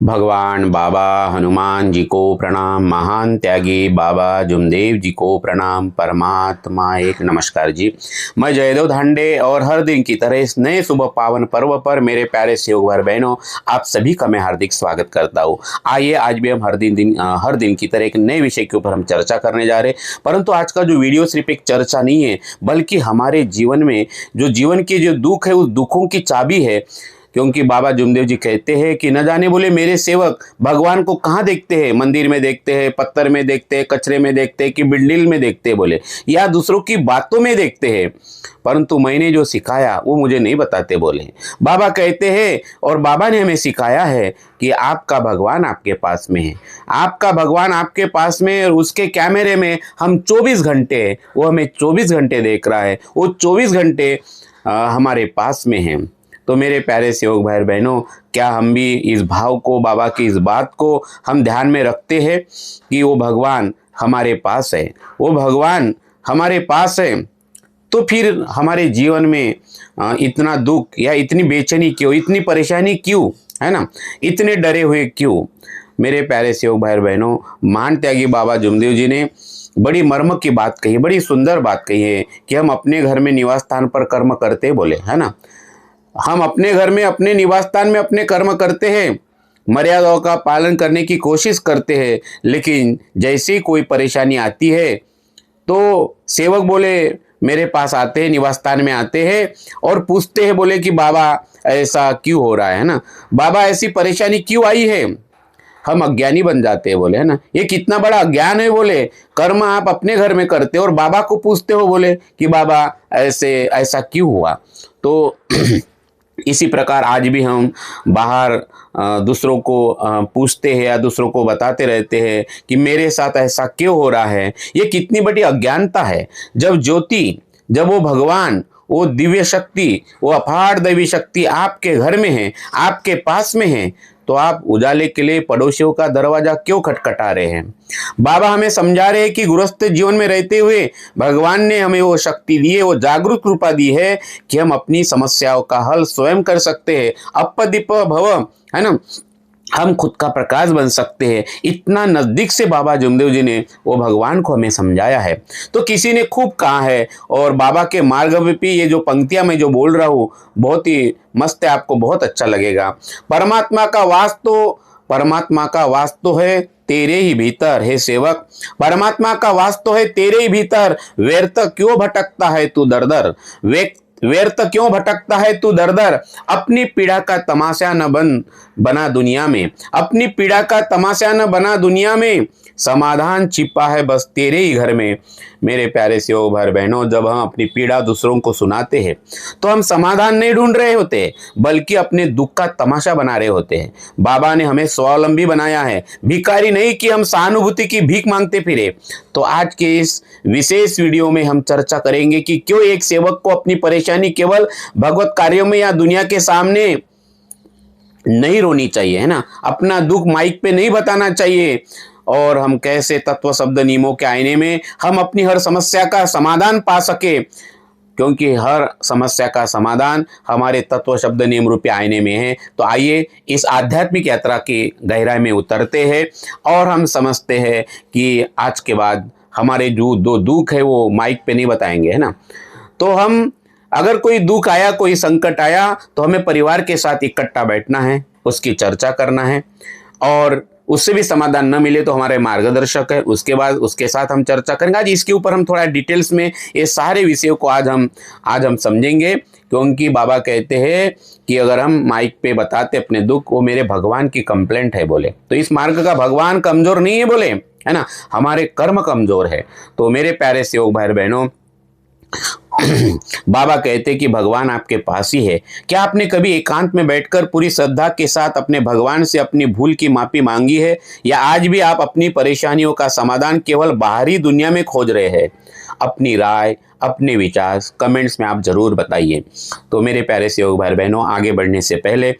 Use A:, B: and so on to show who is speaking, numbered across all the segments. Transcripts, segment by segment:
A: भगवान बाबा हनुमान जी को प्रणाम। महान त्यागी बाबा जुमदेव जी को प्रणाम। परमात्मा एक नमस्कार जी। मैं जयदेव धांडे और हर दिन की तरह इस नए सुबह पावन पर्व पर मेरे प्यारे सेवक भाई बहनों, आप सभी का मैं हार्दिक स्वागत करता हूँ। आइए आज भी हम हर दिन की तरह एक नए विषय के ऊपर हम चर्चा करने जा रहे हैं। परंतु आज का जो वीडियो सिर्फ एक चर्चा नहीं है, बल्कि हमारे जीवन में जो जीवन के जो दुख है उस दुखों की चाबी है। क्योंकि बाबा जुमदेव जी कहते हैं कि न जाने बोले मेरे सेवक भगवान को कहाँ देखते हैं, मंदिर में देखते हैं, पत्थर में देखते हैं, कचरे में देखते हैं, कि बिल्डिंग में देखते हैं बोले, या दूसरों की बातों में देखते हैं, परंतु मैंने जो सिखाया वो मुझे नहीं बताते बोले। बाबा कहते हैं और बाबा ने हमें सिखाया है कि आपका भगवान आपके पास में है, आपका भगवान आपके पास में, और उसके कैमरे में हम 24 घंटे, वो हमें 24 घंटे देख रहा है, वो 24 घंटे हमारे पास में है। तो मेरे प्यारे सेवक भाई बहनों, क्या हम भी इस भाव को, बाबा की इस बात को हम ध्यान में रखते हैं कि वो भगवान हमारे पास है, वो भगवान हमारे पास है, तो फिर हमारे जीवन में इतना दुख या इतनी बेचैनी क्यों, इतनी परेशानी क्यों, है ना, इतने डरे हुए क्यों। मेरे प्यारे सेवक भाई बहनों, महान त्यागी बाबा जुमदेव जी ने बड़ी मर्म की बात कही, बड़ी सुंदर बात कही है कि हम अपने घर में निवास स्थान पर कर्म करते बोले, है ना, हम अपने घर में, अपने निवास स्थान में अपने कर्म करते हैं, मर्यादाओं का पालन करने की कोशिश करते हैं, लेकिन जैसे ही कोई परेशानी आती है तो सेवक बोले मेरे पास आते हैं, निवास स्थान में आते हैं और पूछते हैं बोले कि बाबा ऐसा क्यों हो रहा है ना, बाबा ऐसी परेशानी क्यों आई है। हम अज्ञानी बन जाते हैं बोले, है ना, ये कितना बड़ा अज्ञान है बोले। कर्म आप अपने घर में करते हो और बाबा को पूछते हो बोले कि बाबा ऐसे ऐसा क्यों हुआ। तो इसी प्रकार आज भी हम बाहर दूसरों को पूछते हैं या दूसरों को बताते रहते हैं कि मेरे साथ ऐसा क्यों हो रहा है। ये कितनी बड़ी अज्ञानता है। जब ज्योति, जब वो भगवान, वो दिव्य शक्ति, वो अपार दैवी शक्ति आपके घर में है, आपके पास में है, तो आप उजाले के लिए पड़ोसियों का दरवाजा क्यों खटखटा रहे हैं। बाबा हमें समझा रहे हैं कि गृहस्थ जीवन में रहते हुए भगवान ने हमें वो शक्ति दी है, वो जागरूक कृपा दी है कि हम अपनी समस्याओं का हल स्वयं कर सकते हैं। अप्पदीप भव, है ना, हम खुद का प्रकाश बन सकते हैं। इतना नजदीक से बाबा जुमदेव जी ने वो भगवान को हमें समझाया है। तो किसी ने खूब कहा है, और बाबा के मार्ग में भी ये जो पंक्तियां मैं जो बोल रहा हूँ बहुत ही मस्त है, आपको बहुत अच्छा लगेगा। परमात्मा का वास तो है तेरे ही भीतर, हे सेवक, परमात्मा का वास तो है तेरे ही भीतर, व्यर्थ क्यों भटकता है तू दर दर, व्यर्थ क्यों भटकता है तू दर दर, अपनी पीड़ा का तमाशा न बना दुनिया में, अपनी पीड़ा का तमाशा न बना दुनिया में, समाधान छिपा है बस तेरे ही घर में। मेरे प्यारे सेवक भाई बहनों, जब हम अपनी पीड़ा दूसरों को सुनाते हैं तो हम समाधान नहीं ढूंढ रहे होते, बल्कि अपने दुख का तमाशा बना रहे होते हैं। बाबा ने हमें स्वावलंबी बनाया है, भिखारी नहीं कि हम सहानुभूति की भीख मांगते फिरे। तो आज के इस विशेष वीडियो में हम चर्चा करेंगे कि क्यों एक सेवक को अपनी परेशानी केवल भगवत कार्यों में या दुनिया के सामने नहीं रोनी चाहिए, है ना, अपना दुख माइक पे नहीं बताना चाहिए, और हम कैसे तत्व शब्द नियमों के आईने में हम अपनी हर समस्या का समाधान पा सके, क्योंकि हर समस्या का समाधान हमारे तत्व शब्द नियम रूपी आईने में है। तो आइए इस आध्यात्मिक यात्रा की गहराई में उतरते हैं और हम समझते हैं कि आज के बाद हमारे जो दो दुख है वो माइक पे नहीं बताएंगे, है ना। तो हम, अगर कोई दुख आया, कोई संकट आया, तो हमें परिवार के साथ इकट्ठा बैठना है, उसकी चर्चा करना है, और उससे भी समाधान न मिले तो हमारे मार्गदर्शक है, उसके बाद उसके साथ हम चर्चा करेंगे। आज इसके ऊपर हम थोड़ा डिटेल्स में ये सारे विषयों को आज हम समझेंगे, क्योंकि बाबा कहते हैं कि अगर हम माइक पे बताते अपने दुख, वो मेरे भगवान की कंप्लेंट है बोले। तो इस मार्ग का भगवान कमजोर नहीं है बोले, है ना, हमारे कर्म कमजोर है। तो मेरे प्यारे सेवक भाई बहनों, बाबा कहते कि भगवान आपके पास ही है। क्या आपने कभी एकांत में बैठकर पूरी श्रद्धा के साथ अपने भगवान से अपनी भूल की माफी मांगी है, या आज भी आप अपनी परेशानियों का समाधान केवल बाहरी दुनिया में खोज रहे हैं। अपनी राय, अपने विचार कमेंट्स में आप जरूर बताइए। तो मेरे प्यारे सेवक भाई बहनों, आगे बढ़ने से पहले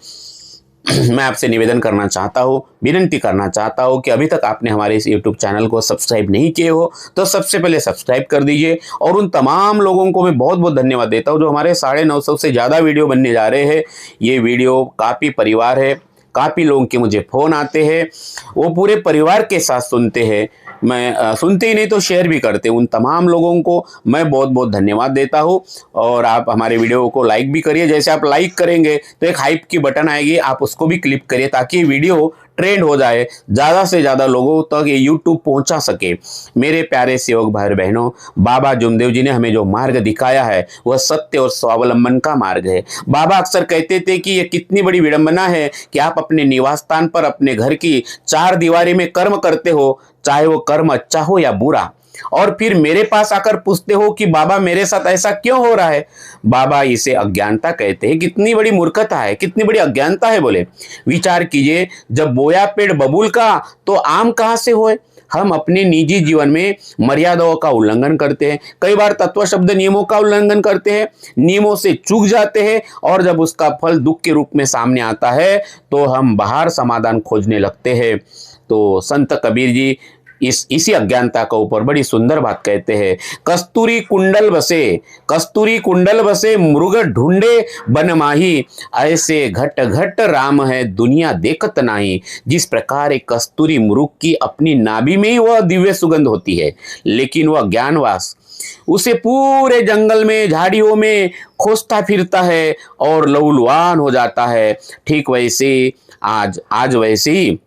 A: मैं आपसे निवेदन करना चाहता हूँ, विनती करना चाहता हूँ कि अभी तक आपने हमारे इस YouTube चैनल को सब्सक्राइब नहीं किए हो तो सबसे पहले सब्सक्राइब कर दीजिए। और उन तमाम लोगों को मैं बहुत बहुत धन्यवाद देता हूँ जो हमारे 950 से ज़्यादा वीडियो बनने जा रहे हैं। ये वीडियो काफ़ी परिवार है, काफ़ी लोगों के मुझे फ़ोन आते हैं, वो पूरे परिवार के साथ सुनते हैं। मैं सुनते ही नहीं तो शेयर भी करते हैं। उन तमाम लोगों को मैं बहुत बहुत धन्यवाद देता हूँ। और आप हमारे वीडियो को लाइक भी करिए। जैसे आप लाइक करेंगे तो एक हाइप की बटन आएगी, आप उसको भी क्लिक करिए ताकि वीडियो ट्रेंड हो जाए, ज़्यादा से ज़्यादा लोगों तक ये यूट्यूब पहुंचा सके। मेरे प्यारे सेवक भाई बहनों, बाबा जुमदेव जी ने हमें जो मार्ग दिखाया है वह सत्य और स्वावलंबन का मार्ग है। बाबा अक्सर कहते थे कि ये कितनी बड़ी विडंबना है कि आप अपने निवास स्थान पर अपने घर की चार दीवारी में कर्म करते हो, चाहे वो कर्म अच्छा हो या बुरा, और फिर मेरे पास आकर पूछते हो कि बाबा मेरे साथ ऐसा क्यों हो रहा है। बाबा इसे अज्ञानता कहते हैं। कितनी बड़ी मूर्खता है, कितनी बड़ी अज्ञानता है। बोले विचार कीजिए, जब बोया पेड़ बबूल का तो आम कहां से होए। हम अपने निजी जीवन में मर्यादाओं का उल्लंघन करते हैं, कई बार तत्व शब्द नियमों का उल्लंघन करते हैं, नियमों से चूक जाते हैं, और जब उसका फल दुख के रूप में सामने आता है तो हम बाहर समाधान खोजने लगते हैं। तो संत कबीर जी इसी अज्ञानता के ऊपर बड़ी सुंदर बात कहते हैं। कस्तूरी कुंडल बसे मृग ढूंढे बन माही, ऐसे घट घट राम है दुनिया देखत नाही। जिस प्रकार एक कस्तूरी मृग की अपनी नाभि में ही वह दिव्य सुगंध होती है, लेकिन वह ज्ञानवास उसे पूरे जंगल में झाड़ियों में खोजता फिरता है और लहूलुहान हो जाता है। ठीक वैसे आज वैसे ही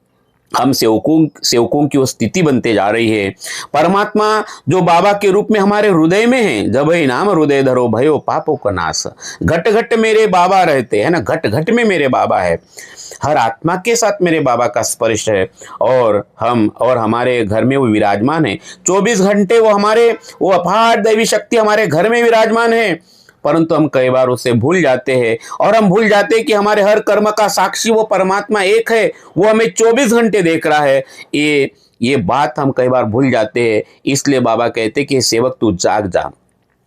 A: हम सेवकों की वो स्थिति बनते जा रही है। परमात्मा जो बाबा के रूप में हमारे हृदय में है, जब ही नाम हृदय धरो भयो पापों का नाश। घट घट मेरे बाबा रहते हैं ना, घट घट में मेरे बाबा है। हर आत्मा के साथ मेरे बाबा का स्पर्श है, और हमारे घर में वो विराजमान है। 24 घंटे वो अपार दैवी शक्ति हमारे घर में विराजमान है। परंतु हम कई बार उसे भूल जाते हैं, और हम भूल जाते हैं कि हमारे हर कर्म का साक्षी वो परमात्मा एक है, वो हमें 24 घंटे देख रहा है। ये बात हम कई बार भूल जाते हैं। इसलिए बाबा कहते हैं कि सेवक तू जाग जा।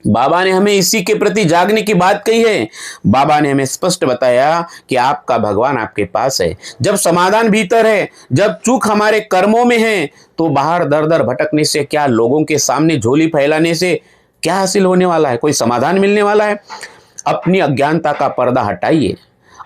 A: बाबा ने हमें इसी के प्रति जागने की बात कही है। बाबा ने हमें स्पष्ट बताया कि आपका भगवान आपके पास है। जब समाधान भीतर है, जब चूक हमारे कर्मों में है, तो बाहर दर दर भटकने से क्या, लोगों के सामने झोली फैलाने से क्या हासिल होने वाला है, कोई समाधान मिलने वाला है। अपनी अज्ञानता का पर्दा हटाइए,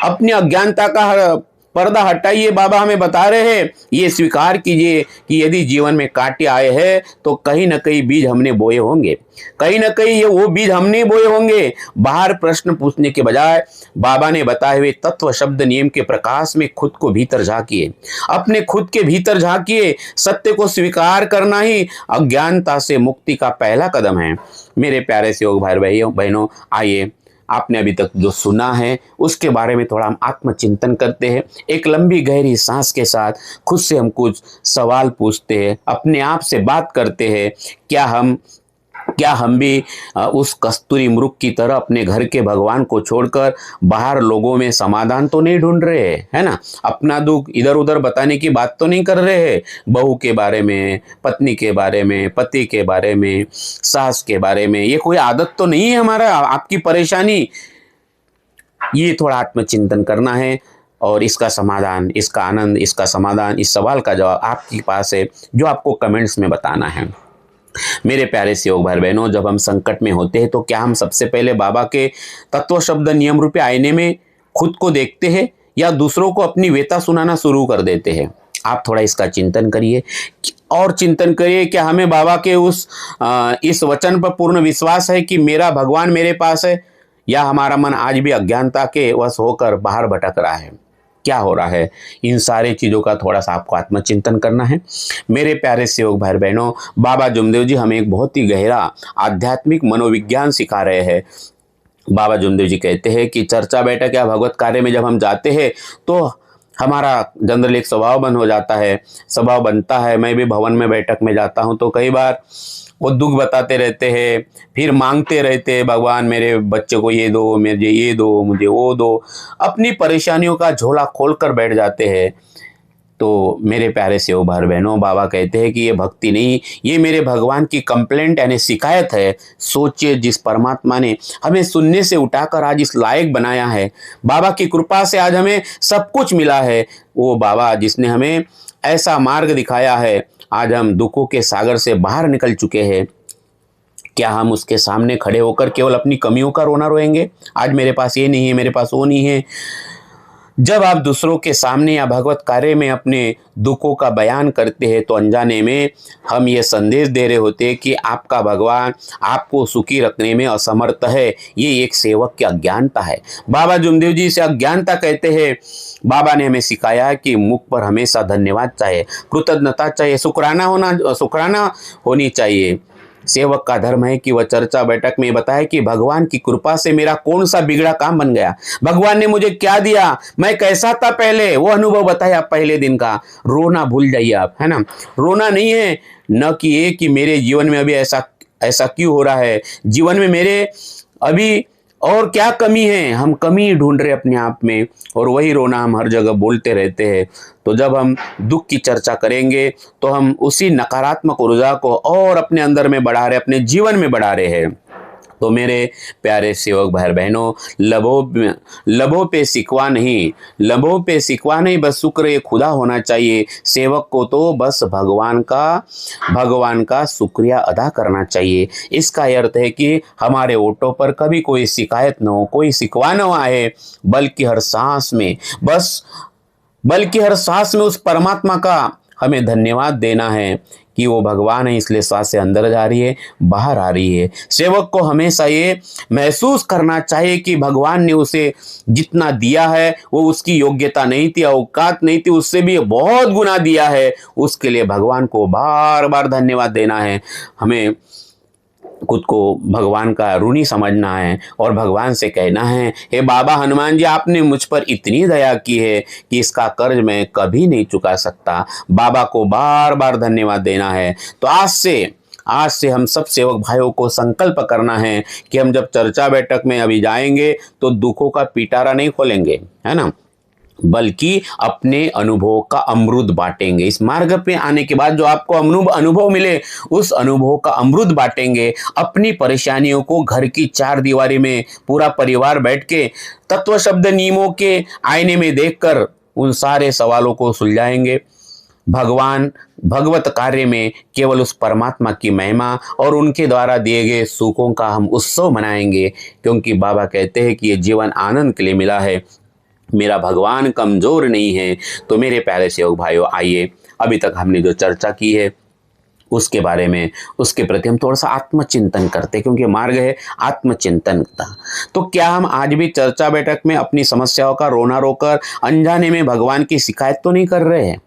A: अपनी अज्ञानता का पर्दा हटाइए। बाबा हमें बता रहे हैं, ये स्वीकार कीजिए कि यदि जीवन में कांटे आए हैं तो कहीं ना कहीं बीज हमने बोए होंगे, कहीं ना कहीं ये वो बीज हमने बोए होंगे। बाहर प्रश्न पूछने के बजाय बाबा ने बताए हुए तत्व शब्द नियम के प्रकाश में खुद को भीतर झांकिए, अपने खुद के भीतर झांकिए। सत्य को स्वीकार करना ही अज्ञानता से मुक्ति का पहला कदम है। मेरे प्यारे सेवक भाई बहनों, आइए आपने अभी तक जो सुना है उसके बारे में थोड़ा हम आत्मचिंतन करते हैं। एक लंबी गहरी सांस के साथ खुद से हम कुछ सवाल पूछते हैं, अपने आप से बात करते हैं। क्या हम भी उस कस्तूरी मृग की तरह अपने घर के भगवान को छोड़कर बाहर लोगों में समाधान तो नहीं ढूंढ रहे हैं, है ना। अपना दुख इधर उधर बताने की बात तो नहीं कर रहे हैं। बहू के बारे में, पत्नी के बारे में, पति के बारे में, सास के बारे में, ये कोई आदत तो नहीं है हमारा। आपकी परेशानी, ये थोड़ा आत्मचिंतन करना है, और इसका समाधान, इसका आनंद, इसका समाधान, इस सवाल का जवाब आपके पास है, जो आपको कमेंट्स में बताना है। मेरे प्यारे सेवक भाई बहनों, जब हम संकट में होते हैं तो क्या हम सबसे पहले बाबा के तत्व शब्द नियम रूपी आईने में खुद को देखते हैं, या दूसरों को अपनी व्यथा सुनाना शुरू कर देते हैं। आप थोड़ा इसका चिंतन करिए, और चिंतन करिए क्या हमें बाबा के इस वचन पर पूर्ण विश्वास है कि मेरा भगवान मेरे पास है, या हमारा मन आज भी अज्ञानता के वश होकर बाहर भटक रहा है। क्या हो रहा है, इन सारी चीज़ों का थोड़ा सा आपको आत्मचिंतन करना है। मेरे प्यारे सेवक भाई बहनों, बाबा जुमदेव जी हमें एक बहुत ही गहरा आध्यात्मिक मनोविज्ञान सिखा रहे हैं। बाबा जुमदेव जी कहते हैं कि चर्चा बैठक या भगवत कार्य में जब हम जाते हैं तो हमारा जनरल एक स्वभाव हो जाता है, स्वभाव बनता है। मैं भी भवन में बैठक में जाता हूँ तो कई बार वो दुख बताते रहते हैं, फिर मांगते रहते हैं, भगवान मेरे बच्चे को ये दो, मुझे ये दो, मुझे वो दो। अपनी परेशानियों का झोला खोल कर बैठ जाते हैं। तो मेरे प्यारे सेवक भाई बहनों, बाबा कहते हैं कि ये भक्ति नहीं, ये मेरे भगवान की कंप्लेंट यानी शिकायत है। सोचिए, जिस परमात्मा ने हमें शून्य से उठाकर आज इस लायक बनाया है, बाबा की कृपा से आज हमें सब कुछ मिला है, वो बाबा जिसने हमें ऐसा मार्ग दिखाया है, आज हम दुखों के सागर से बाहर निकल चुके हैं। क्या हम उसके सामने खड़े होकर केवल अपनी कमियों का रोना रोएंगे? आज मेरे पास ये नहीं है, मेरे पास वो नहीं है। जब आप दूसरों के सामने या भगवत कार्य में अपने दुखों का बयान करते हैं तो अनजाने में हम ये संदेश दे रहे होते हैं कि आपका भगवान आपको सुखी रखने में असमर्थ है। ये एक सेवक की अज्ञानता है। बाबा जुमदेव जी इसे अज्ञानता कहते हैं। बाबा ने हमें सिखाया है कि मुख पर हमेशा धन्यवाद चाहिए, कृतज्ञता चाहिए, शुक्राना होनी चाहिए। सेवक का धर्म है कि वह चर्चा बैठक में बताए कि भगवान की कृपा से मेरा कौन सा बिगड़ा काम बन गया, भगवान ने मुझे क्या दिया, मैं कैसा था पहले, वो अनुभव बताए आप पहले दिन का। रोना भूल जाइए आप, है ना। रोना नहीं है, न कि ये कि मेरे जीवन में अभी ऐसा ऐसा क्यों हो रहा है, जीवन में मेरे अभी और क्या कमी है। हम कमी ढूंढ रहे अपने आप में, और वही रोना हम हर जगह बोलते रहते हैं। तो जब हम दुख की चर्चा करेंगे तो हम उसी नकारात्मक ऊर्जा को और अपने अंदर में बढ़ा रहे, अपने जीवन में बढ़ा रहे हैं। तो मेरे प्यारे सेवक भाई बहनों, लबों पे सिकवा नहीं, लबों पे सिकवा नहीं, बस शुक्र ये खुदा होना चाहिए। सेवक को तो बस भगवान का शुक्रिया अदा करना चाहिए। इसका अर्थ है कि हमारे ओठों पर कभी कोई शिकायत न हो, कोई शिकवा न आए, बल्कि हर सांस में उस परमात्मा का हमें धन्यवाद देना है कि वो भगवान है, इसलिए सांसें अंदर जा रही है, बाहर आ रही है। सेवक को हमेशा ये महसूस करना चाहिए कि भगवान ने उसे जितना दिया है वो उसकी योग्यता नहीं थी, औकात नहीं थी, उससे भी बहुत गुना दिया है। उसके लिए भगवान को बार बार धन्यवाद देना है। हमें खुद को भगवान का ऋणी समझना है और भगवान से कहना है, हे बाबा हनुमान जी, आपने मुझ पर इतनी दया की है कि इसका कर्ज मैं कभी नहीं चुका सकता। बाबा को बार बार धन्यवाद देना है। तो आज से हम सब सेवक भाइयों को संकल्प करना है कि हम जब चर्चा बैठक में अभी जाएंगे तो दुखों का पिटारा नहीं खोलेंगे, है ना, बल्कि अपने अनुभव का अमृत बांटेंगे। इस मार्ग पे आने के बाद जो आपको अनुभव मिले, उस अनुभव का अमृत बांटेंगे। अपनी परेशानियों को घर की चार दीवारी में पूरा परिवार बैठ के तत्व शब्द नियमों के आईने में देखकर उन सारे सवालों को सुलझाएंगे। भगवत कार्य में केवल उस परमात्मा की महिमा और उनके द्वारा दिए गए सुखों का हम उत्सव मनाएंगे, क्योंकि बाबा कहते हैं कि ये जीवन आनंद के लिए मिला है, मेरा भगवान कमजोर नहीं है। तो मेरे प्यारे सेवक भाइयों, आइए अभी तक हमने जो चर्चा की है उसके बारे में, उसके प्रति हम थोड़ा सा आत्मचिंतन करते हैं, क्योंकि मार्ग है आत्मचिंतन का। तो क्या हम आज भी चर्चा बैठक में अपनी समस्याओं का रोना रोकर अनजाने में भगवान की शिकायत तो नहीं कर रहे हैं?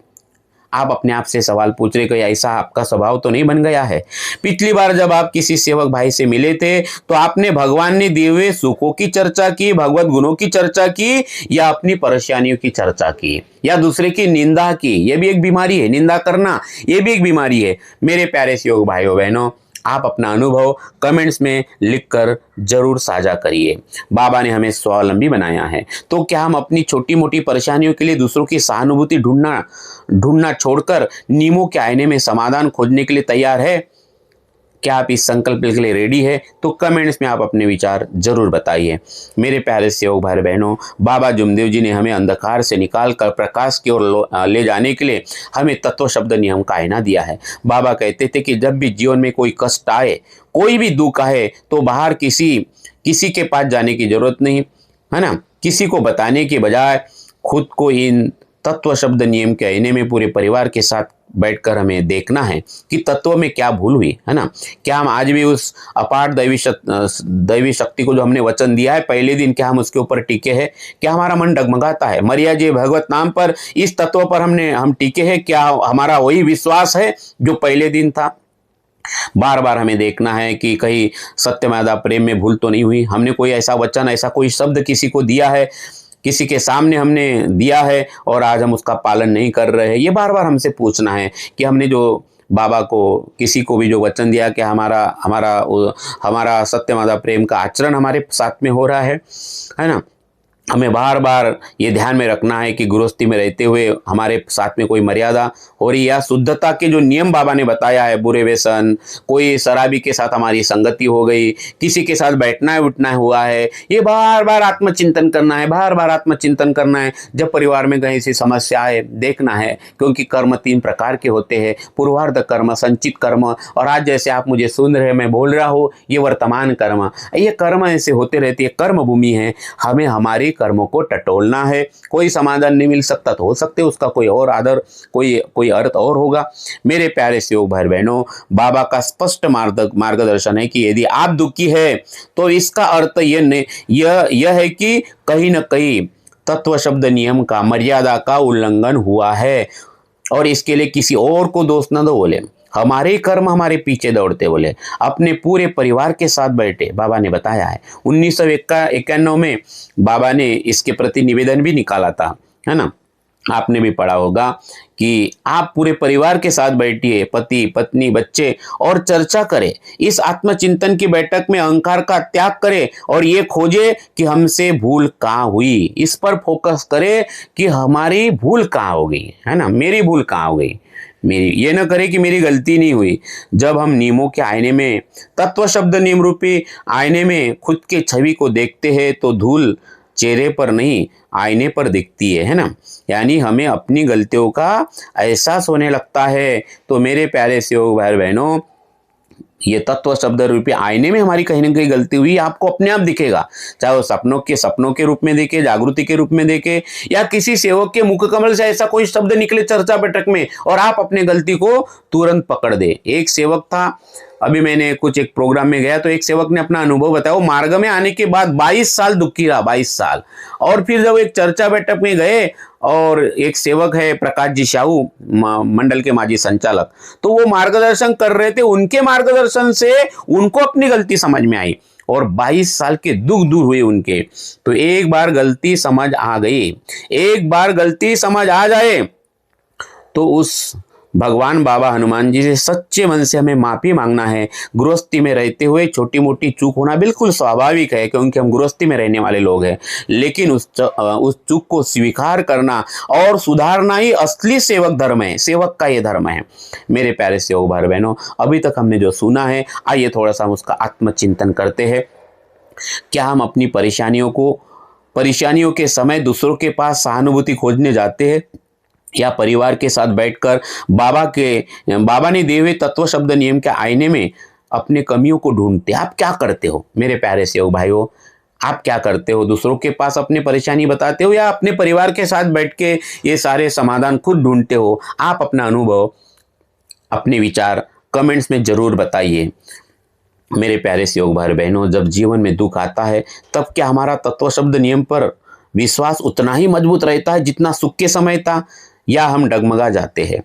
A: आप अपने आप से सवाल पूछ रहे कि ऐसा आपका स्वभाव तो नहीं बन गया है? पिछली बार जब आप किसी सेवक भाई से मिले थे तो आपने भगवान ने दिए हुए सुखों की चर्चा की, भगवत गुणों की चर्चा की, या अपनी परेशानियों की चर्चा की, या दूसरे की निंदा की? यह भी एक बीमारी है, निंदा करना यह भी एक बीमारी है। मेरे प्यारे सेवक भाइयों बहनों, आप अपना अनुभव कमेंट्स में लिखकर जरूर साझा करिए। बाबा ने हमें स्वावलंबी बनाया है, तो क्या हम अपनी छोटी मोटी परेशानियों के लिए दूसरों की सहानुभूति ढूंढना छोड़कर नियमों के आईने में समाधान खोजने के लिए तैयार है? क्या आप इस संकल्प के लिए रेडी है? तो कमेंट्स में आप अपने विचार जरूर बताइए। मेरे प्यारे सेवक भाई बहनों, बाबा जुमदेव जी ने हमें अंधकार से निकालकर प्रकाश की ओर ले जाने के लिए हमें तत्व शब्द नियम का आईना दिया है। बाबा कहते थे कि जब भी जीवन में कोई कष्ट आए, कोई भी दुख आए, तो बाहर किसी के पास जाने की जरूरत नहीं, है ना। किसी को बताने के बजाय खुद को इन तत्व शब्द नियम के आईने में पूरे परिवार के साथ बैठकर हमें देखना है कि तत्व में क्या भूल हुई, है ना। क्या हम आज भी उस अपार दैवी शक्ति को जो हमने वचन दिया है पहले दिन, क्या हम उसके ऊपर टिके हैं? क्या हमारा मन डगमगाता है? मरिया जी भगवत नाम पर, इस तत्व पर हम टिके हैं? क्या हमारा वही विश्वास है जो पहले दिन था? बार बार हमें देखना है कि कहीं सत्यमेव प्रेम में भूल तो नहीं हुई। हमने कोई ऐसा वचन, ऐसा कोई शब्द किसी को दिया है, किसी के सामने हमने दिया है और आज हम उसका पालन नहीं कर रहे हैं? ये बार बार हमसे पूछना है कि हमने जो बाबा को, किसी को भी जो वचन दिया कि हमारा सत्यमेव प्रेम का आचरण हमारे साथ में हो रहा है ना। हमें बार बार ये ध्यान में रखना है कि गृहस्थी में रहते हुए हमारे साथ में कोई मर्यादा हो रही है, या शुद्धता के जो नियम बाबा ने बताया है, बुरे व्यसन, कोई शराबी के साथ हमारी संगति हो गई, किसी के साथ बैठना उठना हुआ है, ये बार बार आत्मचिंतन करना है, बार बार आत्मचिंतन करना है। जब परिवार में कहीं सी समस्या है, देखना है, क्योंकि कर्म 3 प्रकार के होते हैं, पूर्वार्ध कर्म, संचित कर्म, और आज जैसे आप मुझे सुन रहे, मैं बोल रहा हूँ, ये वर्तमान कर्म। ये कर्म ऐसे होते रहती है, कर्म भूमि है। हमें हमारी कर्मों को टटोलना है। कोई समाधान नहीं मिल सकता तो हो सकते उसका कोई और कोई अर्थ और होगा। मेरे प्यारे सेवक भाई बहनों, बाबा का स्पष्ट मार्गदर्शन है कि यदि आप दुखी है तो इसका अर्थ यह है कि कहीं न कहीं तत्व शब्द नियम का, मर्यादा का उल्लंघन हुआ है, और इसके लिए किसी और को दोष न दो। बोले हमारे कर्म हमारे पीछे दौड़ते, बोले अपने पूरे परिवार के साथ बैठे। बाबा ने बताया है 1991 में बाबा ने इसके प्रति निवेदन भी निकाला था, है ना। आपने भी पढ़ा होगा कि आप पूरे परिवार के साथ बैठिए, पति पत्नी बच्चे, और चर्चा करें। इस आत्मचिंतन की बैठक में अहंकार का त्याग करें और ये खोजे कि हमसे भूल कहाँ हुई। इस पर फोकस करें कि हमारी भूल कहाँ हो गई, है ना, मेरी भूल कहाँ हो गई। मेरी ये न करे कि मेरी गलती नहीं हुई। जब हम नियमों के आईने में, तत्व शब्द नियम रूपी आईने में खुद के छवि को देखते हैं तो धूल चेहरे पर नहीं आईने पर दिखती है ना। यानी हमें अपनी गलतियों का एहसास होने लगता है। तो मेरे प्यारे सेवक भाई बहनों, ये तत्व शब्द रूपी आईने में हमारी कहीं ना कहीं गलती हुई आपको अपने आप दिखेगा, चाहे वो सपनों के रूप में देखे, जागृति के रूप में देखे, या किसी सेवक के मुख कमल से ऐसा कोई शब्द निकले चर्चा बैठक में और आप अपने गलती को तुरंत पकड़ दे। एक सेवक था, अभी मैंने एक प्रोग्राम में गया तो एक सेवक ने अपना अनुभव बताया। वो मार्ग में आने के बाद 22 साल दुखी रहा, 22 साल। और फिर जब एक चर्चा बैठक में गए और एक सेवक है प्रकाश जी शाहू, मंडल के माजी संचालक, तो वो मार्गदर्शन कर रहे थे। उनके मार्गदर्शन से उनको अपनी गलती समझ में आई और 22 साल के दुख दूर हुए उनके। तो एक बार गलती समझ आ गई, एक बार गलती समझ आ जाए तो उस भगवान बाबा हनुमान जी से सच्चे मन से हमें माफी मांगना है। गृहस्थी में रहते हुए छोटी मोटी चूक होना बिल्कुल स्वाभाविक है, क्योंकि हम गृहस्थी में रहने वाले लोग हैं। लेकिन उस चूक को स्वीकार करना और सुधारना ही असली सेवक धर्म है, सेवक का ये धर्म है। मेरे प्यारे सेवक भाई बहनों, अभी तक हमने जो सुना है, आइए थोड़ा सा हम उसका आत्मचिंतन करते हैं। क्या हम अपनी परेशानियों के समय दूसरों के पास सहानुभूति खोजने जाते हैं, या परिवार के साथ बैठकर बाबा ने दिए हुए तत्व शब्द नियम के आईने में अपने कमियों को ढूंढते? आप क्या करते हो मेरे प्यारे सेवक भाइयों? आप क्या करते हो? दूसरों के पास अपनी परेशानी बताते हो या अपने परिवार के साथ बैठ के ये सारे समाधान खुद ढूंढते हो? आप अपना अनुभव, अपने विचार कमेंट्स में जरूर बताइए। मेरे प्यारे सेवक भाई बहनों, जब जीवन में दुख आता है तब क्या हमारा तत्व शब्द नियम पर विश्वास उतना ही मजबूत रहता है जितना सुख के समय था, या हम डगमगा जाते हैं?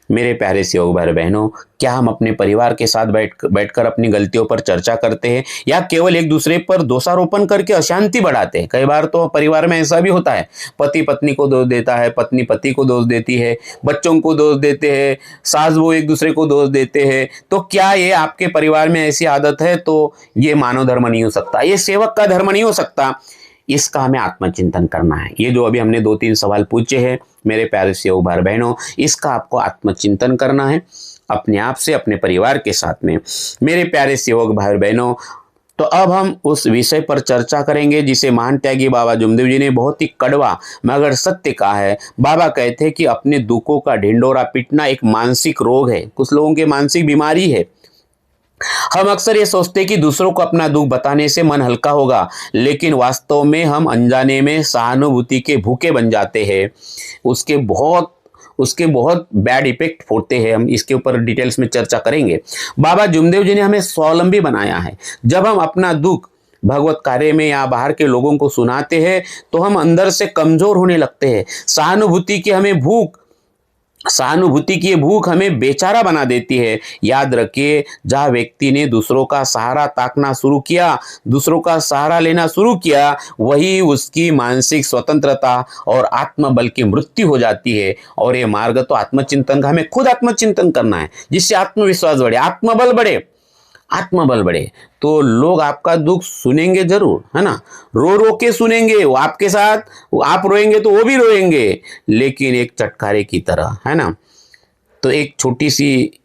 A: मेरे प्यारे सेवक भाई बहनों, क्या हम अपने परिवार के साथ बैठकर अपनी गलतियों पर चर्चा करते हैं, या केवल एक दूसरे पर दोषारोपण करके अशांति बढ़ाते हैं? कई बार तो परिवार में ऐसा भी होता है, पति पत्नी को दोष देता है, पत्नी पति को दोष देती है, बच्चों को दोष देते हैं, सास वो एक दूसरे को दोष देते हैं। तो क्या ये आपके परिवार में ऐसी आदत है? तो ये मानव धर्म नहीं हो सकता, ये सेवक का धर्म नहीं हो सकता। इसका हमें आत्मचिंतन करना है। ये जो अभी हमने 2-3 सवाल पूछे हैं मेरे प्यारे सेवक भाई बहनों, इसका आपको आत्मचिंतन करना है अपने आप से, अपने परिवार के साथ में। मेरे प्यारे सेवक भाई बहनों, तो अब हम उस विषय पर चर्चा करेंगे जिसे महान त्यागी बाबा जुमदेव जी ने बहुत ही कड़वा मगर सत्य कहा है। बाबा कहते हैं कि अपने दुखों का ढिंडोरा पीटना एक मानसिक रोग है, कुछ लोगों की मानसिक बीमारी है। हम अक्सर ये सोचते हैं कि दूसरों को अपना दुख बताने से मन हल्का होगा, लेकिन वास्तव में हम अनजाने में सहानुभूति के भूखे बन जाते हैं। उसके बहुत बैड इफेक्ट होते हैं। हम इसके ऊपर डिटेल्स में चर्चा करेंगे। बाबा जुमदेव जी ने हमें स्वावलंबी बनाया है। जब हम अपना दुख भगवत कार्य में या बाहर के लोगों को सुनाते हैं तो हम अंदर से कमजोर होने लगते हैं। सहानुभूति की ये भूख हमें बेचारा बना देती है। याद रखिए, जहाँ व्यक्ति ने दूसरों का सहारा ताकना शुरू किया, दूसरों का सहारा लेना शुरू किया, वही उसकी मानसिक स्वतंत्रता और आत्मबल की मृत्यु हो जाती है। और ये मार्ग तो आत्मचिंतन का, हमें खुद आत्मचिंतन करना है, जिससे आत्मविश्वास बढ़े, आत्मबल बढ़े। तो लोग आपका दुख सुनेंगे जरूर, है ना, रो रो के सुनेंगे, वो आपके साथ, आप रोएंगे तो वो भी रोएंगे, लेकिन एक चटकारे की तरह, है ना। तो एक छोटी सी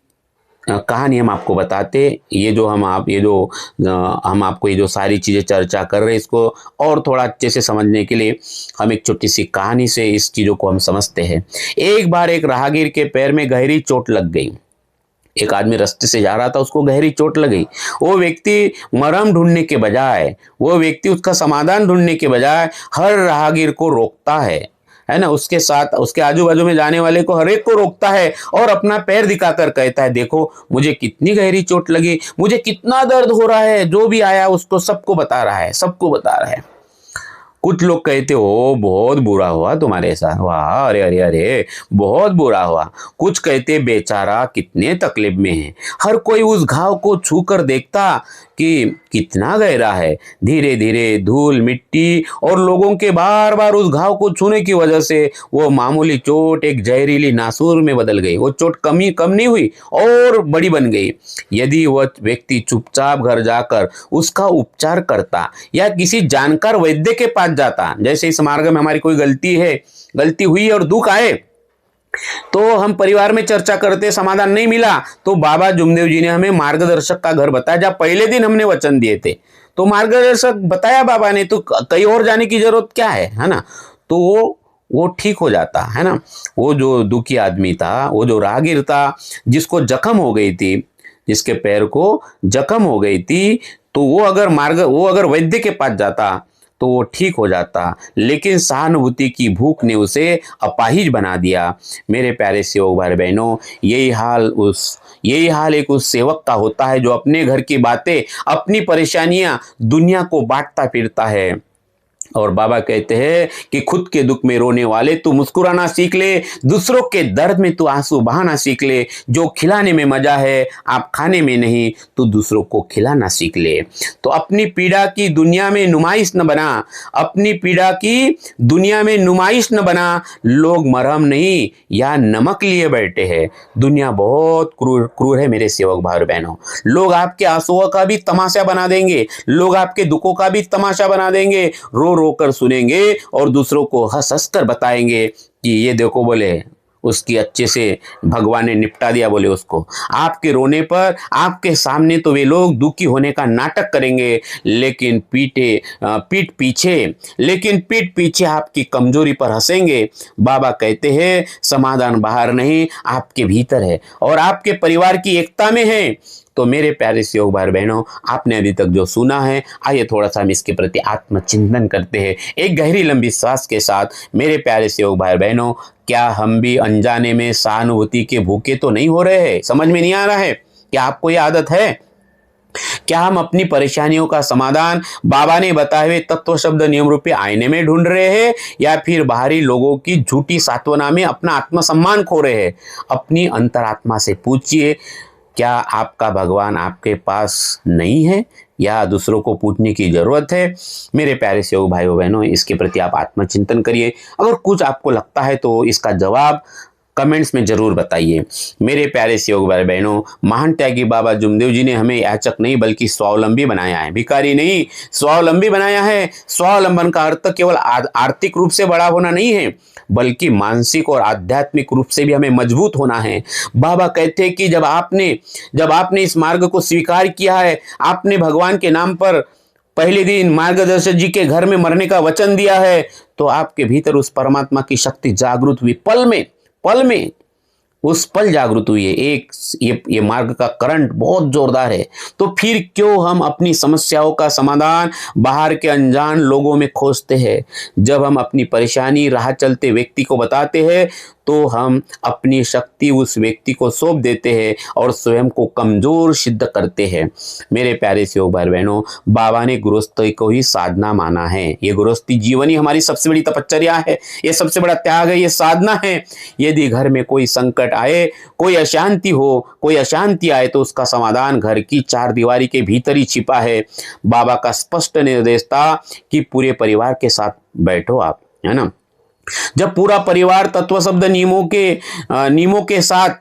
A: कहानी हम आपको बताते, ये जो हम आपको ये जो सारी चीज़ें चर्चा कर रहे हैं, इसको और थोड़ा अच्छे से समझने के लिए हम एक छोटी सी कहानी से इस चीज़ों को हम समझते हैं। एक बार एक राहगीर के पैर में गहरी चोट लग गई। एक आदमी रास्ते से जा रहा था, उसको गहरी चोट लगी। वो व्यक्ति मरहम ढूंढने के बजाय, वो व्यक्ति उसका समाधान ढूंढने के बजाय हर राहगीर को रोकता है ना, उसके साथ उसके आजू बाजू में जाने वाले को हर एक को रोकता है और अपना पैर दिखाकर कहता है, देखो मुझे कितनी गहरी चोट लगी, मुझे कितना दर्द हो रहा है। जो भी आया उसको सबको बता रहा है, सबको बता रहा है। कुछ लोग कहते हो बहुत बुरा हुआ तुम्हारे साथ, वाह, अरे अरे अरे बहुत बुरा हुआ। कुछ कहते बेचारा कितने तकलीफ में है। हर कोई उस घाव को छू कर देखता कि कितना गहरा है। धीरे धीरे धूल मिट्टी और लोगों के बार बार उस घाव को छूने की वजह से वो मामूली चोट एक जहरीली नासूर में बदल गई। वो चोट कम नहीं हुई और बड़ी बन गई। यदि वह व्यक्ति चुपचाप घर जाकर उसका उपचार करता या किसी जानकार वैद्य के पास जाता, जैसे इस मार्ग में हमारी कोई गलती हुई और दुख आए तो हम परिवार में चर्चा करते, समाधान नहीं मिला तो बाबा जुमदेव जी ने हमें मार्गदर्शक का घर बताया। जब पहले दिन हमने वचन दिए थे तो मार्गदर्शक बताया बाबा ने, तो कहीं और जाने की जरूरत क्या है ना। तो वो ठीक हो जाता है ना। वो जो दुखी आदमी था, वो जो राहगीर था जिसको जख्म हो गई थी, जिसके पैर को जख्म हो गई थी, तो वो अगर वैद्य के पास जाता तो वो ठीक हो जाता। लेकिन सहानुभूति की भूख ने उसे अपाहिज बना दिया। मेरे प्यारे सेवक भाई बहनों, यही हाल एक उस सेवक का होता है जो अपने घर की बातें, अपनी परेशानियां दुनिया को बांटता फिरता है। और बाबा कहते हैं कि खुद के दुख में रोने वाले तू मुस्कुराना सीख ले, दूसरों के दर्द में तू आंसू बहाना सीख ले। जो खिलाने में मजा है आप खाने में नहीं, तू दूसरों को खिलाना सीख ले। तो अपनी पीड़ा की दुनिया में नुमाइश न बना, अपनी पीड़ा की दुनिया में नुमाइश न बना। लोग मरहम नहीं या नमक लिए बैठे हैं। दुनिया बहुत क्रूर है मेरे सेवक भाई बहनों। लोग आपके आंसुओं का भी तमाशा बना देंगे, लोग आपके दुखों का भी तमाशा बना देंगे, रो कर सुनेंगे और दूसरों को हंस हंस कर बताएंगे कि ये देखो, बोले उसकी अच्छे से भगवान ने निपटा दिया। बोले उसको आपके रोने पर आपके सामने तो वे लोग दुखी होने का नाटक करेंगे, लेकिन पीठ पीछे आपकी कमजोरी पर हंसेंगे। बाबा कहते हैं समाधान बाहर नहीं आपके भीतर है और आपके परिवार की एकता में है। तो मेरे प्यारे सेवक भाई बहनों, आपने अभी तक जो सुना है, आइए थोड़ा सा हम इसके प्रति आत्मचिंतन करते हैं। एक गहरी लंबी सांस के साथ मेरे प्यारे सेवक भाई बहनों, क्या हम भी अनजाने में सहानुभूति के भूखे तो नहीं हो रहे हैं? समझ में नहीं आ रहा है? क्या आपको ये आदत है? क्या हम अपनी परेशानियों का समाधान बाबा ने बताए हुए तत्व शब्द नियम रूपी आईने में ढूंढ रहे हैं या फिर बाहरी लोगों की झूठी सांत्वना में अपना आत्मसम्मान खो रहे हैं? अपनी अंतरात्मा से पूछिए, क्या आपका भगवान आपके पास नहीं है या दूसरों को पूछने की जरूरत है? मेरे प्यारे सेवक भाइयों बहनों, इसके प्रति आप आत्मचिंतन करिए। अगर कुछ आपको लगता है तो इसका जवाब कमेंट्स में जरूर बताइए। मेरे प्यारे सेवक भाई बहनों, महान त्यागी बाबा जुमदेव जी ने हमें याचक नहीं बल्कि स्वावलंबी बनाया है, भिखारी नहीं, स्वावलंबी बनाया है। स्वावलंबन का अर्थ केवल आर्थिक रूप से बड़ा होना नहीं है, बल्कि मानसिक और आध्यात्मिक रूप से भी हमें मजबूत होना है। बाबा कहते हैं कि जब आपने इस मार्ग को स्वीकार किया है, आपने भगवान के नाम पर पहले दिन मार्गदर्शक जी के घर में मरने का वचन दिया है, तो आपके भीतर उस परमात्मा की शक्ति जागृत हुई। पल में उस पल जागृत हुई है। ये मार्ग का करंट बहुत जोरदार है। तो फिर क्यों हम अपनी समस्याओं का समाधान बाहर के अनजान लोगों में खोजते हैं? जब हम अपनी परेशानी राह चलते व्यक्ति को बताते हैं तो हम अपनी शक्ति उस व्यक्ति को सौंप देते हैं और स्वयं को कमजोर सिद्ध करते हैं। मेरे प्यारे सेवक भाई बहनों, बाबा ने गृहस्थी को ही साधना माना है। ये गृहस्थी जीवन ही हमारी सबसे बड़ी तपश्चर्या है, ये सबसे बड़ा त्याग है, ये साधना है। यदि घर में कोई संकट आए, कोई अशांति आए तो उसका समाधान घर की चार दीवारी के भीतर ही छिपा है। बाबा का स्पष्ट निर्देश था कि पूरे परिवार के साथ बैठो आप, है ना। जब पूरा परिवार तत्व शब्द नियमों के साथ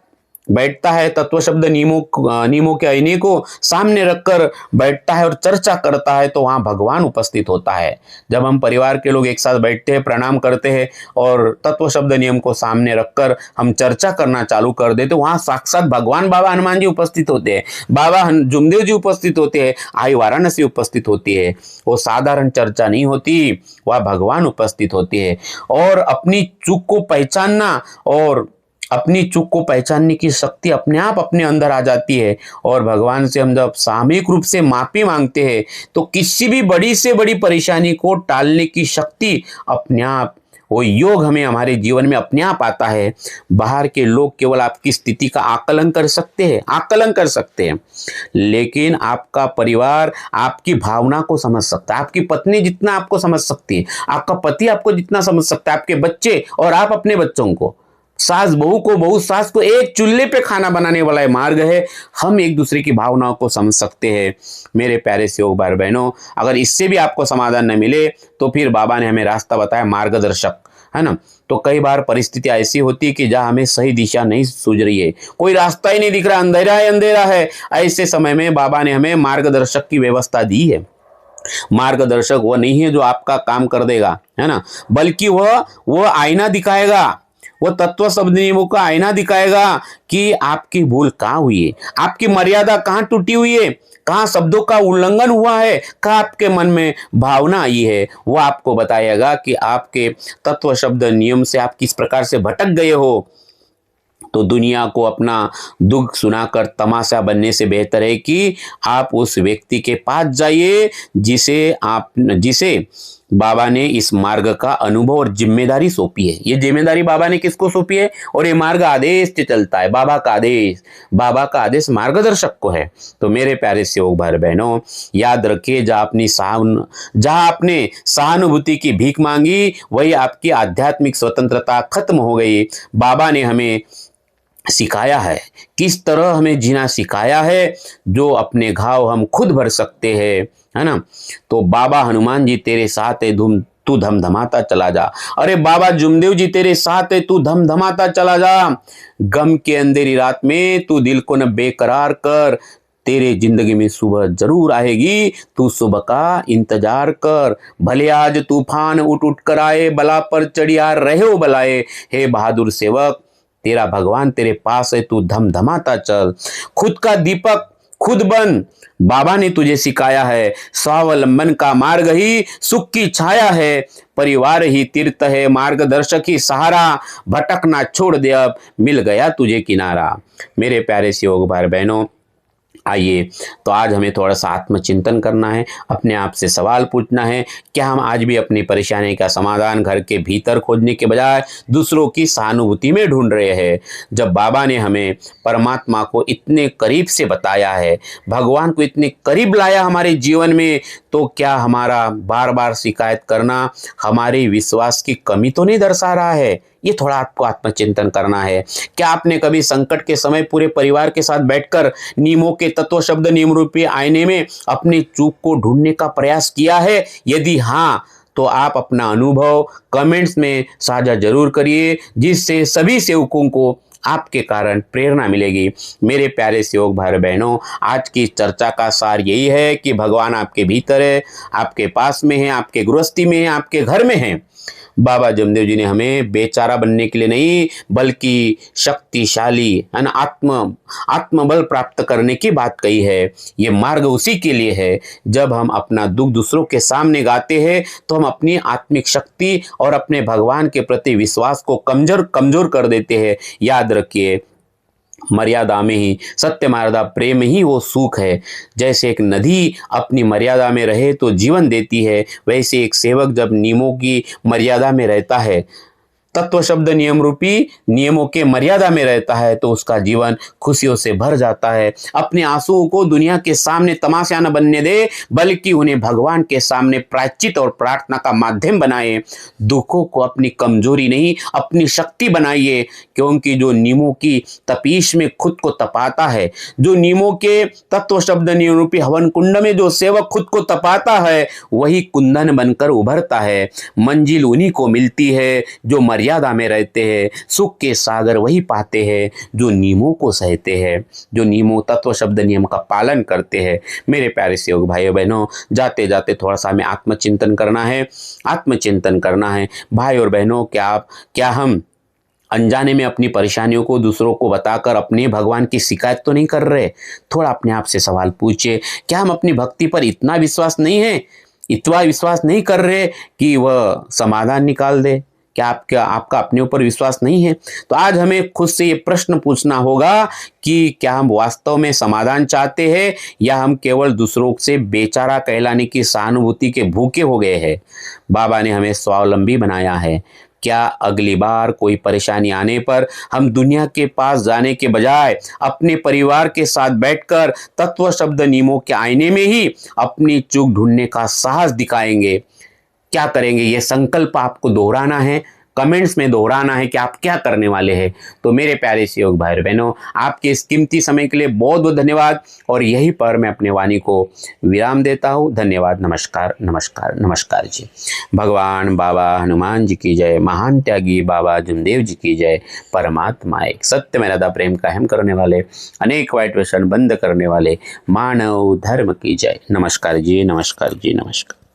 A: बैठता है, तत्व शब्द नियमों के आईने को सामने रखकर बैठता है और चर्चा करता है, तो वहां भगवान उपस्थित होता है। जब हम परिवार के लोग एक साथ बैठते हैं, प्रणाम करते हैं और तत्व शब्द नियम को सामने रखकर हम चर्चा करना चालू कर देते, वहां साक्षात भगवान बाबा हनुमान जी उपस्थित होते हैं, बाबा जुमदेव जी उपस्थित होते हैं, आई वाराणसी उपस्थित होती है। वो साधारण चर्चा नहीं होती, वह भगवान उपस्थित होती है। और अपनी चूक को पहचानना और अपनी चूक को पहचानने की शक्ति अपने आप अपने अंदर आ जाती है। और भगवान से हम जब सामूहिक रूप से माफी मांगते हैं तो किसी भी बड़ी से बड़ी परेशानी को टालने की शक्ति अपने आप, वो योग हमें हमारे जीवन में अपने आप आता है। बाहर के लोग केवल आपकी स्थिति का आकलन कर सकते हैं, आकलन कर सकते हैं, लेकिन आपका परिवार आपकी भावना को समझ सकता है। आपकी पत्नी जितना आपको समझ सकती है, आपका पति आपको जितना समझ सकता है, आपके बच्चे और आप अपने बच्चों को, सास बहू को, बहू सास को, एक चूल्हे पे खाना बनाने वाला ये मार्ग है। हम एक दूसरे की भावनाओं को समझ सकते हैं। मेरे प्यारे से योग भाई बहनों, अगर इससे भी आपको समाधान न मिले तो फिर बाबा ने हमें रास्ता बताया, मार्गदर्शक, है ना। तो कई बार परिस्थिति ऐसी होती है कि जहां हमें सही दिशा नहीं सूझ रही है, कोई रास्ता ही नहीं दिख रहा, अंधेरा है अंधेरा है। ऐसे समय में बाबा ने हमें मार्गदर्शक की व्यवस्था दी है। मार्गदर्शक वो नहीं है जो आपका काम कर देगा, है ना, बल्कि वह आईना दिखाएगा, वो तत्व शब्द नियमों का आईना दिखाएगा कि आपकी भूल कहाँ हुई है, आपकी मर्यादा कहाँ टूटी हुई है, कहाँ शब्दों का उल्लंघन हुआ है, कहाँ आपके मन में भावना आई है। वो आपको बताएगा कि आपके तत्व शब्द नियम से आप किस प्रकार से भटक गए हो। तो दुनिया को अपना दुख सुनाकर तमाशा बनने से बेहतर है कि आप उस व्यक्ति के पास जाइए जिसे बाबा ने इस मार्ग का अनुभव और जिम्मेदारी सौंपी है। ये जिम्मेदारी बाबा ने किसको सौंपी है? और ये मार्ग आदेश से चलता है, बाबा का आदेश मार्गदर्शक को है। तो मेरे प्यारे सेवक भाई बहनों, याद रखिए, जहां आपने सहानुभूति की भीख मांगी वही आपकी आध्यात्मिक स्वतंत्रता खत्म हो गई। बाबा ने हमें सिखाया है, किस तरह हमें जीना सिखाया है, जो अपने घाव हम खुद भर सकते हैं, है ना। तो बाबा हनुमान जी तेरे साथ है, तू धमधमाता चला जा। अरे बाबा जुमदेव जी तेरे साथ है, तू धमधमाता चला जा। गम के अंधेरी रात में तू दिल को न बेकरार कर, तेरे जिंदगी में सुबह जरूर आएगी, तू सुबह का इंतजार कर। भले आज तूफान उठ उठ कर आए, बला पर चढ़िया रहे हो बलाए। हे बहादुर सेवक, तेरा भगवान तेरे पास है, तू धमधमाता चल। खुद का दीपक खुद बन, बाबा ने तुझे सिखाया है। स्वावलंबन का मार्ग ही सुख की छाया है, परिवार ही तीर्थ है, मार्गदर्शक ही सहारा। भटकना छोड़ दे, अब मिल गया तुझे किनारा। मेरे प्यारे सेवक भाई बहनों, आइए, तो आज हमें थोड़ा सा आत्मचिंतन करना है, अपने आप से सवाल पूछना है, क्या हम आज भी अपनी परेशानी का समाधान घर के भीतर खोजने के बजाय दूसरों की सहानुभूति में ढूंढ रहे हैं? जब बाबा ने हमें परमात्मा को इतने करीब से बताया है, भगवान को इतने करीब लाया हमारे जीवन में, तो क्या हमारा बार बार शिकायत करना हमारे विश्वास की कमी तो नहीं दर्शा रहा है? ये थोड़ा आपको आत्मचिंतन करना है। क्या आपने कभी संकट के समय पूरे परिवार के साथ बैठकर नियमों के तत्व शब्द नियम रूपी आईने में अपनी चूक को ढूंढने का प्रयास किया है? यदि हाँ, तो आप अपना अनुभव कमेंट्स में साझा जरूर करिए, जिससे सभी सेवकों को आपके कारण प्रेरणा मिलेगी। मेरे प्यारे सेवक भाई बहनों, आज की चर्चा का सार यही है कि भगवान आपके भीतर है, आपके पास में है, आपके गृहस्थी में है, आपके घर में है। बाबा जमदेव जी ने हमें बेचारा बनने के लिए नहीं, बल्कि शक्तिशाली, है ना, आत्मबल प्राप्त करने की बात कही है। ये मार्ग उसी के लिए है। जब हम अपना दुख दूसरों के सामने गाते हैं तो हम अपनी आत्मिक शक्ति और अपने भगवान के प्रति विश्वास को कमजोर कर देते हैं। याद रखिए, मर्यादा में ही सत्य, मर्यादा प्रेम ही वो सुख है। जैसे एक नदी अपनी मर्यादा में रहे तो जीवन देती है, वैसे एक सेवक जब नियमों की मर्यादा में रहता है, तत्व शब्द नियम रूपी नियमों के मर्यादा में रहता है, तो उसका जीवन खुशियों से भर जाता है। अपने आंसुओं को दुनिया के सामने तमाशा न बनने दे, बल्कि उन्हें भगवान के सामने प्रायश्चित और प्रार्थना का माध्यम बनाए। दुखों को अपनी कमजोरी नहीं, अपनी शक्ति बनाइए, क्योंकि जो नियमों की तपीश में खुद को तपाता है, जो नियमों के तत्व शब्द नियम रूपी हवन कुंड में जो सेवक खुद को तपाता है, वही कुंदन बनकर उभरता है। मंजिल उन्हीं को मिलती है जो मर्यादा में रहते हैं। सुख के सागर वही पाते हैं जो नियमों को सहते हैं, जो नियमों तत्व शब्द नियम का पालन करते हैं। मेरे प्यारे सेवक भाइयों बहनों, जाते जाते थोड़ा सा हमें आत्मचिंतन करना है। भाई और बहनों, क्या हम अनजाने में अपनी परेशानियों को दूसरों को बताकर अपने भगवान की शिकायत तो नहीं कर रहे? थोड़ा अपने आप से सवाल पूछिए, क्या हम अपनी भक्ति पर इतना विश्वास नहीं कर रहे कि वह समाधान निकाल दे? क्या आपका अपने ऊपर विश्वास नहीं है? तो आज हमें खुद से ये प्रश्न पूछना होगा कि क्या हम वास्तव में समाधान चाहते हैं या हम केवल दूसरों से बेचारा कहलाने की सहानुभूति के भूखे हो गए हैं। बाबा ने हमें स्वावलंबी बनाया है। क्या अगली बार कोई परेशानी आने पर हम दुनिया के पास जाने के बजाय अपने परिवार के साथ बैठकर तत्व शब्द नियमों के आईने में ही अपनी चूक ढूंढने का साहस दिखाएंगे? क्या करेंगे? ये संकल्प आपको दोहराना है, कमेंट्स में दोहराना है कि आप क्या करने वाले हैं। तो मेरे प्यारे से योग भाई बहनों, आपके इस कीमती समय के लिए बहुत बहुत धन्यवाद और यहीं पर मैं अपने वाणी को विराम देता हूँ। धन्यवाद। नमस्कार नमस्कार नमस्कार जी। भगवान बाबा हनुमान जी की जय। महान त्यागी बाबा जुमदेव जी की जय। परमात्मा एक, सत्य में राधा प्रेम कायम करने वाले, अनेक वाइट व्यसन बंद करने वाले मानव धर्म की जय। नमस्कार जी, नमस्कार जी, नमस्कार।